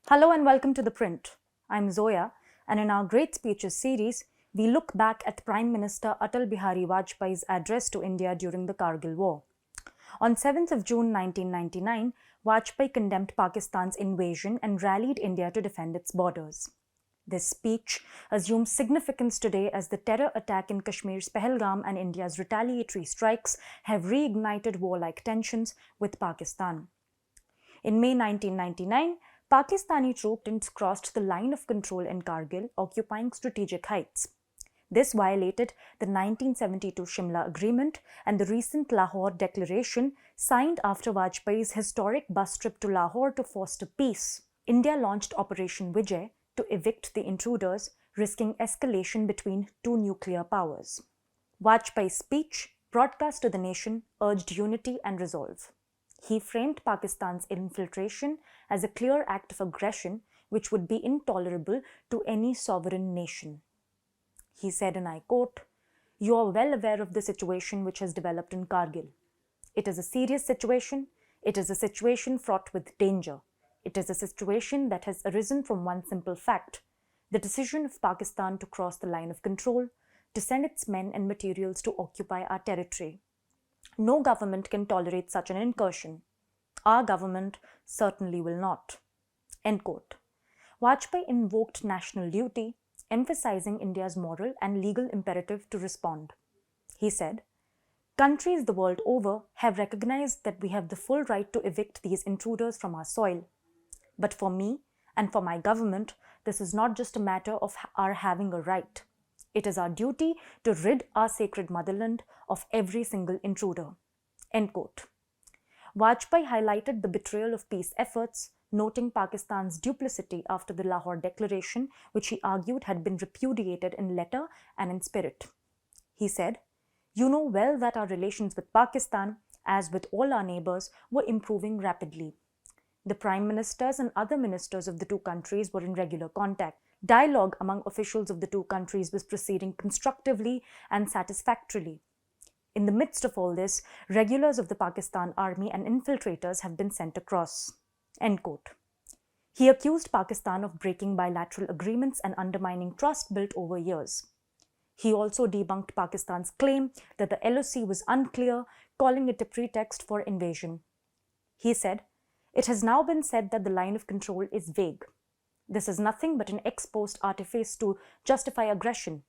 Hello and welcome to The Print. I'm Zoya, and in our Great Speeches series, we look back at Prime Minister Atal Bihari Vajpayee's address to India during the Kargil War. On 7th of June 1999, Vajpayee condemned Pakistan's invasion and rallied India to defend its borders. This speech assumes significance today as the terror attack in Kashmir's Pahalgam and India's retaliatory strikes have reignited warlike tensions with Pakistan. In May 1999, Pakistani troops crossed the line of control in Kargil, occupying strategic heights. This violated the 1972 Shimla Agreement and the recent Lahore Declaration signed after Vajpayee's historic bus trip to Lahore to foster peace. India launched Operation Vijay to evict the intruders, risking escalation between two nuclear powers. Vajpayee's speech, broadcast to the nation, urged unity and resolve. He framed Pakistan's infiltration as a clear act of aggression which would be intolerable to any sovereign nation. He said, and I quote, "You are well aware of the situation which has developed in Kargil. It is a serious situation. It is a situation fraught with danger. It is a situation that has arisen from one simple fact: the decision of Pakistan to cross the line of control, to send its men and materials to occupy our territory. No government can tolerate such an incursion. Our government certainly will not." End quote. Vajpayee invoked national duty, emphasizing India's moral and legal imperative to respond. He said, "Countries the world over have recognized that we have the full right to evict these intruders from our soil. But for me and for my government, this is not just a matter of our having a right. It is our duty to rid our sacred motherland of every single intruder." End quote. Vajpayee highlighted the betrayal of peace efforts, noting Pakistan's duplicity after the Lahore Declaration, which he argued had been repudiated in letter and in spirit. He said, "You know well that our relations with Pakistan, as with all our neighbors, were improving rapidly. The prime ministers and other ministers of the two countries were in regular contact. Dialogue among officials of the two countries was proceeding constructively and satisfactorily. In the midst of all this, regulars of the Pakistan army and infiltrators have been sent across." End quote. He accused Pakistan of breaking bilateral agreements and undermining trust built over years. He also debunked Pakistan's claim that the LOC was unclear, calling it a pretext for invasion. He said, "It has now been said that the line of control is vague. This is nothing but an ex post artifice to justify aggression.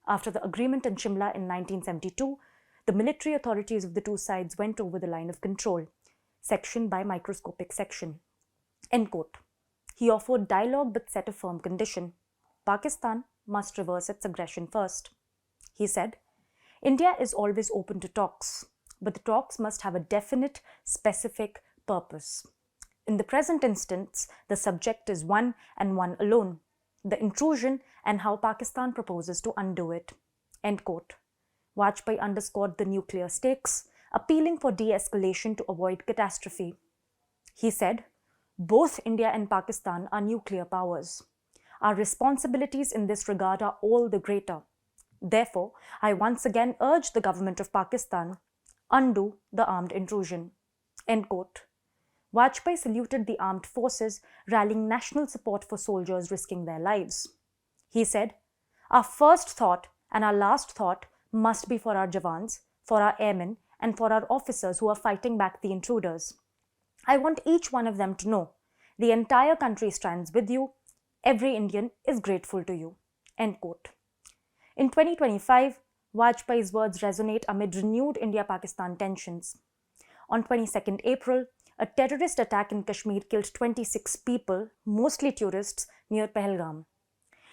After the agreement in Shimla in 1972, the military authorities of the two sides went over the line of control, section by microscopic section." End quote. He offered dialogue but set a firm condition: Pakistan must reverse its aggression first. He said, "India is always open to talks, but the talks must have a definite, specific purpose. In the present instance, the subject is one and one alone: the intrusion and how Pakistan proposes to undo it." End quote. Vajpayee underscored the nuclear stakes, appealing for de-escalation to avoid catastrophe. He said, "Both India and Pakistan are nuclear powers. Our responsibilities in this regard are all the greater. Therefore, I once again urge the government of Pakistan, undo the armed intrusion." End quote. Vajpayee saluted the armed forces, rallying national support for soldiers risking their lives. He said, "Our first thought and our last thought must be for our Jawans, for our airmen, and for our officers who are fighting back the intruders. I want each one of them to know the entire country stands with you. Every Indian is grateful to you." End quote. In 2025, Vajpayee's words resonate amid renewed India-Pakistan tensions. On 22nd April, a terrorist attack in Kashmir killed 26 people, mostly tourists, near Pahalgam.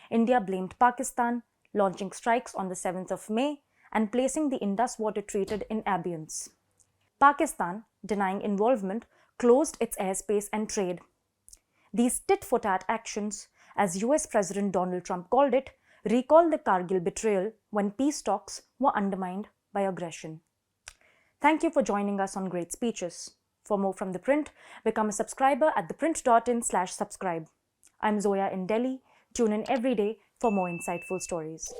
India blamed Pakistan, launching strikes on the 7th of May and placing the Indus Water Treaty in abeyance. Pakistan, denying involvement, closed its airspace and trade. These tit-for-tat actions, as US President Donald Trump called it, recall the Kargil betrayal when peace talks were undermined by aggression. Thank you for joining us on Great Speeches. For more from The Print, become a subscriber at theprint.in/subscribe. I'm Zoya in Delhi. Tune in every day for more insightful stories.